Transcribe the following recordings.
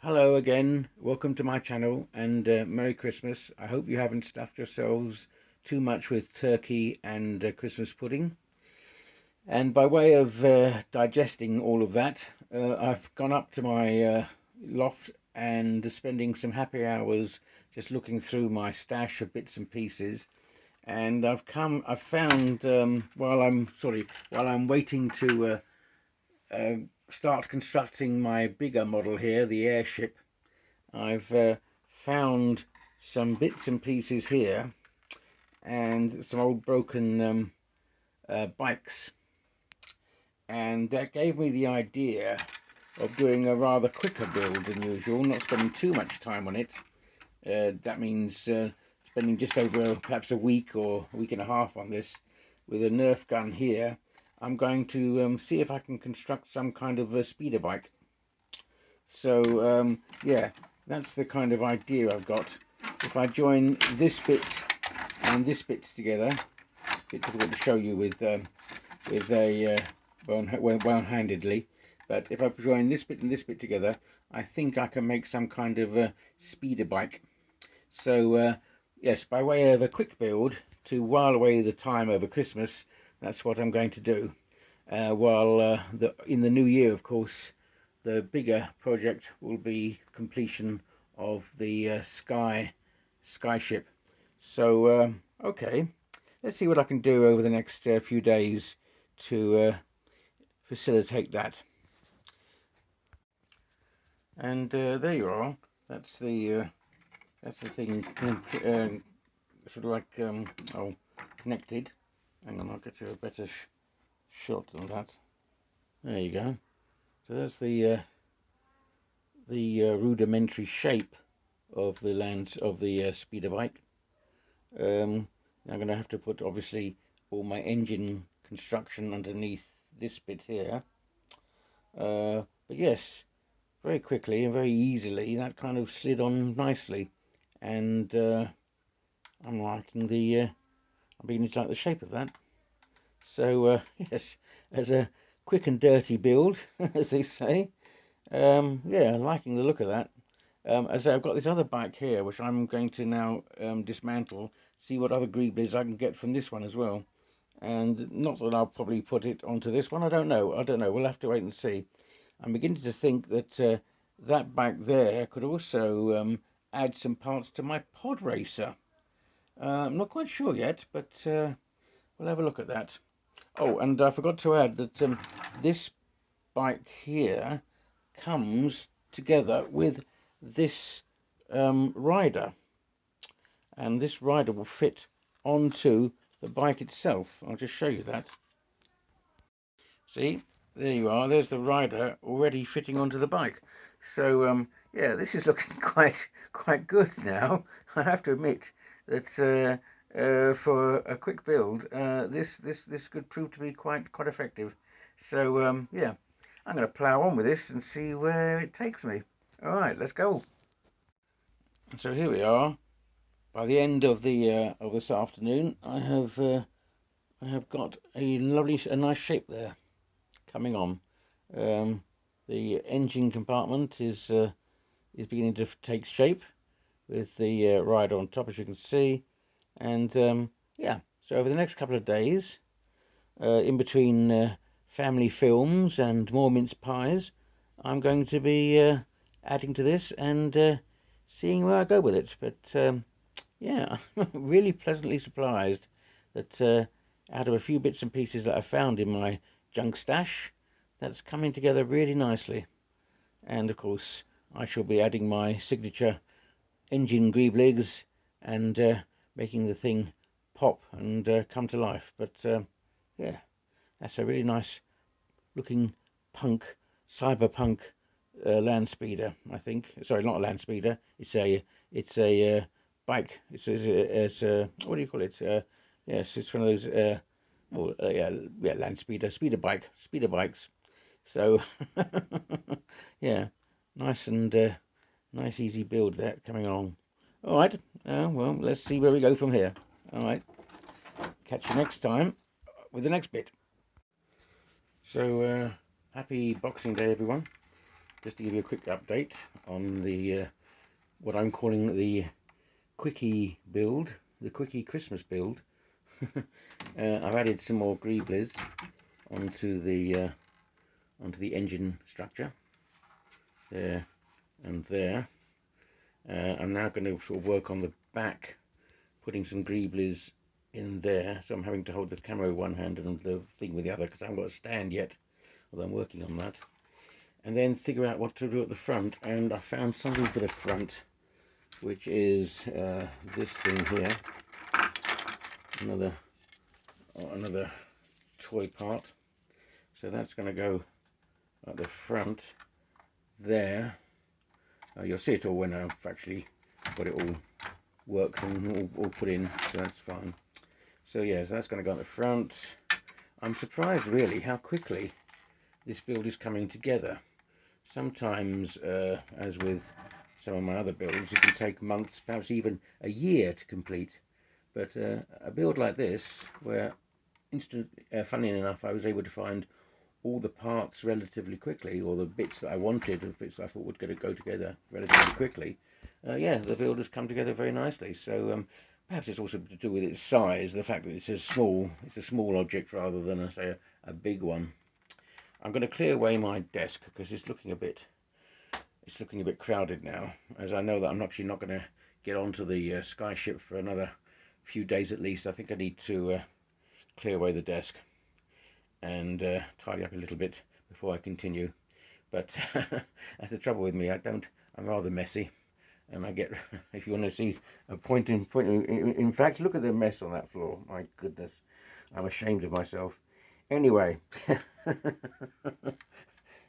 Hello again, welcome to my channel and Merry Christmas. I hope you haven't stuffed yourselves too much with turkey and Christmas pudding. And by way of digesting all of that, I've gone up to my loft and spending some happy hours just looking through my stash of bits and pieces. And I've found while I'm waiting to uh, start constructing my bigger model here, the airship. I've found some bits and pieces here and some old broken bikes, and that gave me the idea of doing a rather quicker build than usual, not spending too much time on it. That means spending just over perhaps a week or a week and a half on this with a Nerf gun here. I'm going to see if I can construct some kind of a speeder bike. So yeah, that's the kind of idea I've got. If I join this bit and this bit together, a bit difficult to show you with a one-handedly, but if I join this bit and this bit together, I think I can make some kind of a speeder bike. So yes, by way of a quick build to while away the time over Christmas, that's what I'm going to do. While in the new year, of course, the bigger project will be completion of the skyship. So okay, let's see what I can do over the next few days to facilitate that. And there you are. That's the thing sort of like connected. Hang on, I'll get you a better shot than that. There you go. So that's the rudimentary shape of the speeder bike. I'm going to have to put obviously all my engine construction underneath this bit here. But yes, very quickly and very easily that kind of slid on nicely, and I'm liking I'm beginning to like the shape of that. So yes, as a quick and dirty build, as they say. Yeah, liking the look of that. As I've got this other bike here, which I'm going to now dismantle, see what other greebles I can get from this one as well. And not that I'll probably put it onto this one, I don't know, we'll have to wait and see. I'm beginning to think that that bike there could also add some parts to my pod racer. I'm not quite sure yet, but we'll have a look at that. Oh, and I forgot to add that this bike here comes together with this rider, and this rider will fit onto the bike itself. I'll just show you that. See, there you are, there's the rider already fitting onto the bike. So yeah, this is looking quite good now. I have to admit that for a quick build, this could prove to be quite effective. So yeah, I'm going to plow on with this and see where it takes me. All right, let's go. So here we are. By the end of this afternoon, I have got a nice shape there coming on. The engine compartment is beginning to take shape with the rider on top, as you can see, and yeah. So over the next couple of days, in between family films and more mince pies, I'm going to be adding to this and seeing where I go with it. But yeah, I'm really pleasantly surprised that out of a few bits and pieces that I found in my junk stash, that's coming together really nicely. And of course, I shall be adding my signature engine greebles and making the thing pop and come to life. But yeah, that's a really nice looking cyberpunk land speeder, I think. Sorry, not a land speeder. It's a bike. It's a what do you call it? Yes, it's one of those yeah, land speeder bikes. So yeah, nice and nice easy build there coming along. All right, well, let's see where we go from here. All right, catch you next time with the next bit. So happy Boxing Day, everyone. just to give you a quick update on the what I'm calling the quickie build, the quickie Christmas build. I've added some more greebles onto the engine structure there and there. I'm now going to sort of work on the back, putting some greebles in there, so I'm having to hold the camera with one hand and the thing with the other because I haven't got a stand yet, although I'm working on that. And then figure out what to do at the front, and I found something for the front, which is this thing here, another toy part. So that's going to go at the front there. You'll see it all when I've actually got it all worked and all put in, so that's fine. So yeah, so that's going to go at the front. I'm surprised really how quickly this build is coming together. Sometimes, as with some of my other builds, it can take months, perhaps even a year to complete. But a build like this, where funny enough, I was able to find all the parts relatively quickly, or the bits that I wanted, the bits I thought would go together relatively quickly. Yeah, the build has come together very nicely. So perhaps it's also to do with its size, the fact that it's a small object rather than say a big one. I'm going to clear away my desk because it's looking a bit crowded now, as I know that I'm actually not going to get onto the skyship for another few days at least. I think I need to clear away the desk and tidy up a little bit before I continue. But that's the trouble with me. I'm rather messy, and I get, if you want to see a point in fact, look at the mess on that floor. My goodness, I'm ashamed of myself. Anyway,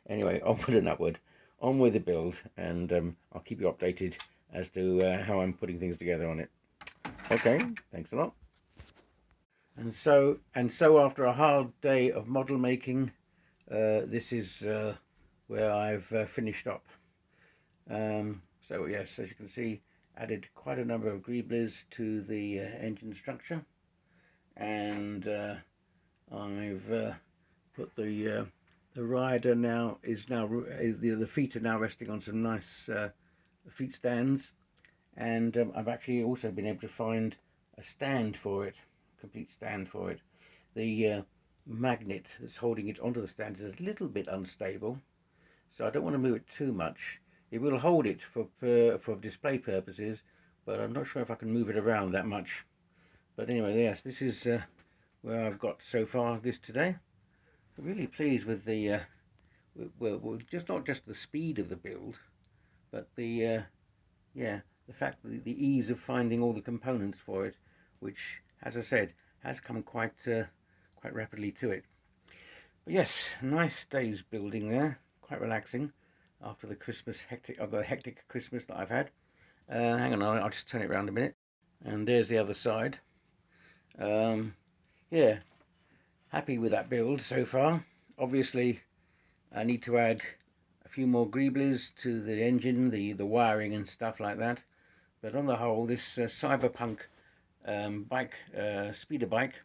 anyway, onward and upward, on with the build, and I'll keep you updated as to how I'm putting things together on it. Okay, thanks a lot. And so after a hard day of model making, this is where I've finished up. So yes, as you can see, added quite a number of greebles to the engine structure, and I've put the rider the feet are now resting on some nice feet stands, and I've actually also been able to find a stand for it, complete stand for it. The magnet that's holding it onto the stand is a little bit unstable, so I don't want to move it too much. It will hold it for display purposes, but I'm not sure if I can move it around that much. But anyway, yes, this is where I've got so far this today. I'm really pleased with the well, just not just the speed of the build, but the the fact that the ease of finding all the components for it, which, as I said, has come quite rapidly to it. But yes, nice day's building there, quite relaxing after the hectic Christmas that I've had. Hang on, I'll just turn it around a minute. And there's the other side. Yeah, happy with that build so far. Obviously, I need to add a few more greebles to the engine, the wiring and stuff like that. But on the whole, this cyberpunk speeder bike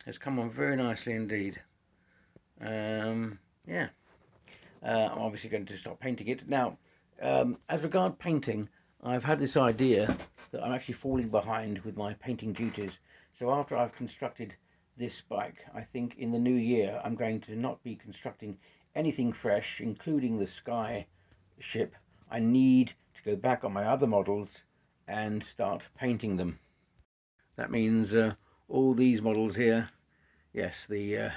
has come on very nicely indeed. Yeah, I'm obviously going to start painting it now. As regard painting, I've had this idea that I'm actually falling behind with my painting duties. So after I've constructed this bike, I think in the new year I'm going to not be constructing anything fresh, including the sky ship. I need to go back on my other models and start painting them. That means all these models here, yes, the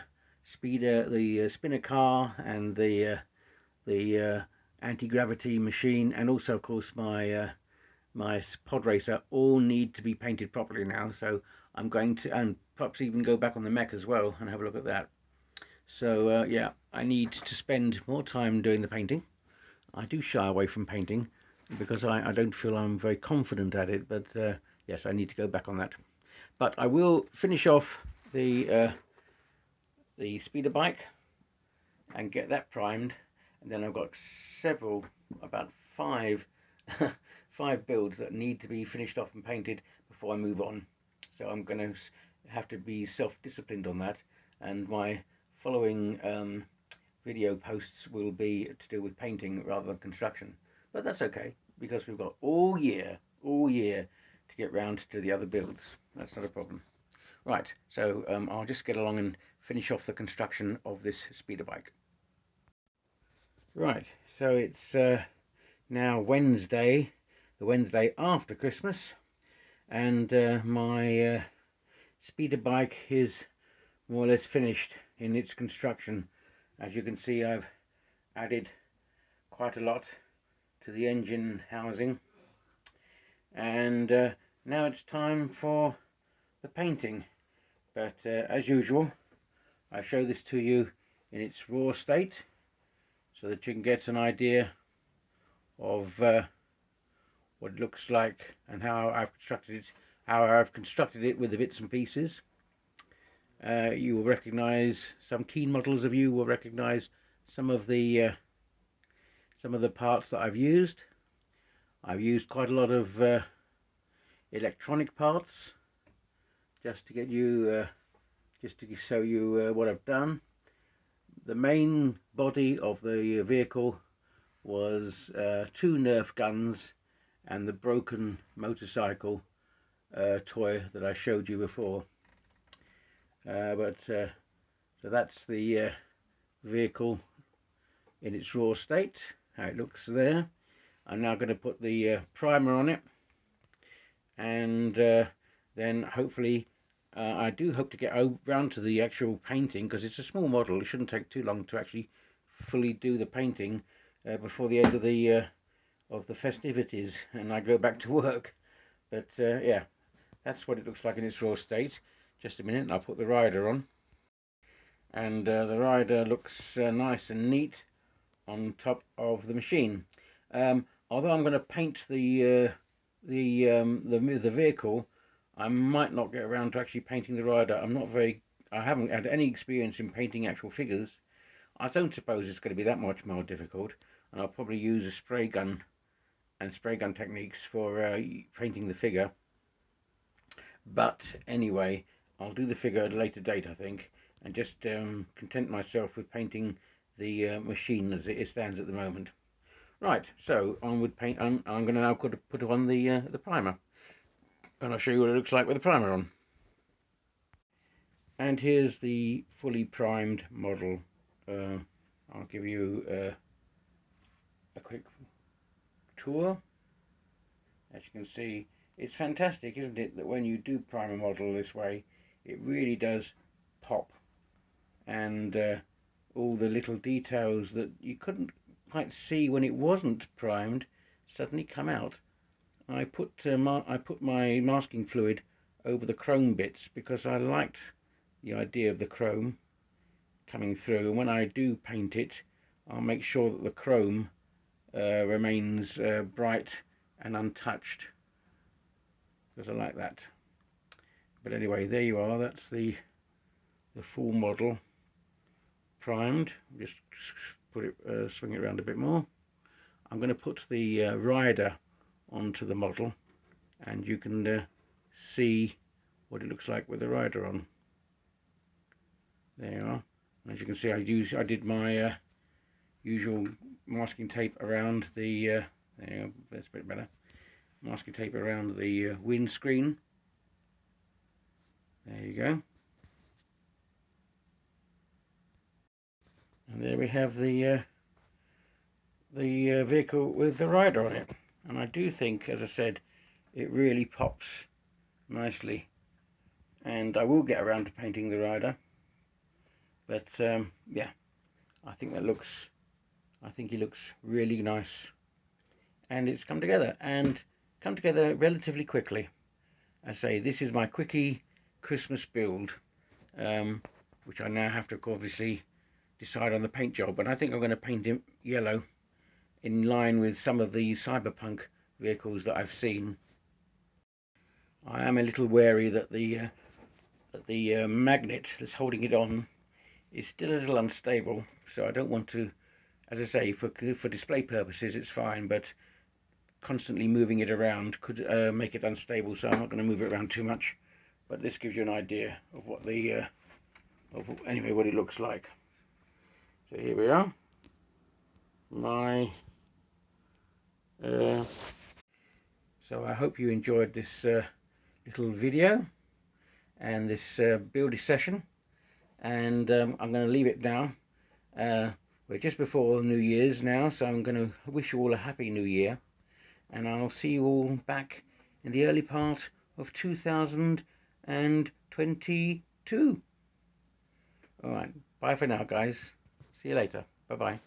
speeder, the spinner car, and the anti-gravity machine, and also of course my my pod racer, all need to be painted properly now. So I'm going to, and perhaps even go back on the mech as well and have a look at that. So yeah, I need to spend more time doing the painting. I do shy away from painting because I don't feel I'm very confident at it, but yes, I need to go back on that. But I will finish off the speeder bike and get that primed, and then I've got about five five builds that need to be finished off and painted before I move on. So I'm going to have to be self-disciplined on that, and my following video posts will be to do with painting rather than construction. But that's okay, because we've got all year to get round to the other builds. That's not a problem. Right, so I'll just get along and finish off the construction of this speeder bike. Right, so it's now Wednesday, the Wednesday after Christmas, and my speeder bike is more or less finished in its construction. As you can see, I've added quite a lot to the engine housing, and now it's time for the painting. But as usual, I show this to you in its raw state so that you can get an idea of what it looks like and how I've constructed it with the bits and pieces. You will recognize, some keen models of you will recognize some of the parts that I've used. I've used quite a lot of electronic parts just to get you just to show you what I've done. The main body of the vehicle was 2 Nerf guns and the broken motorcycle toy that I showed you before. So that's the vehicle in its raw state, how it looks there. I'm now going to put the primer on it, and then hopefully I do hope to get round to the actual painting, because it's a small model. It shouldn't take too long to actually fully do the painting before the end of the festivities and I go back to work. But yeah, that's what it looks like in its raw state. Just a minute and I'll put the rider on, and the rider looks nice and neat on top of the machine. Although I'm going to paint the vehicle, I might not get around to actually painting the rider. I haven't had any experience in painting actual figures. I don't suppose it's going to be that much more difficult, and I'll probably use a spray gun and spray gun techniques for painting the figure. But anyway, I'll do the figure at a later date, I think, and just content myself with painting the machine as it stands at the moment. Right, so on with paint. I'm going to now put on the primer, and I'll show you what it looks like with the primer on. And here's the fully primed model. I'll give you a quick tour. As you can see, it's fantastic, isn't it, that when you do prime a model this way, it really does pop, and all the little details that you couldn't quite see when it wasn't primed suddenly come out. I put my masking fluid over the chrome bits because I liked the idea of the chrome coming through, and when I do paint it, I'll make sure that the chrome remains bright and untouched, because I like that. But anyway, there you are. That's the full model primed. Just put it, swing it around a bit more. I'm going to put the rider onto the model, and you can see what it looks like with the rider on. There you are. As you can see, I did my usual masking tape around the there you go, that's a bit better. Masking tape around the windscreen. There you go. And there we have the vehicle with the rider on it. And I do think, as I said, it really pops nicely. And I will get around to painting the rider. But yeah, I think he looks really nice. And it's come together relatively quickly. I say, this is my quickie Christmas build, which I now have to obviously decide on the paint job, but I think I'm going to paint him yellow in line with some of the cyberpunk vehicles that I've seen. I am a little wary that the magnet that's holding it on is still a little unstable, so I don't want to, as I say, for display purposes it's fine, but constantly moving it around could make it unstable, so I'm not going to move it around too much. But this gives you an idea of what anyway, what it looks like. So here we are, my so I hope you enjoyed this little video and this building session, and I'm going to leave it now. We're just before New Year's now, so I'm going to wish you all a happy New Year, and I'll see you all back in the early part of 2022. Alright, bye for now guys. See you later. Bye bye.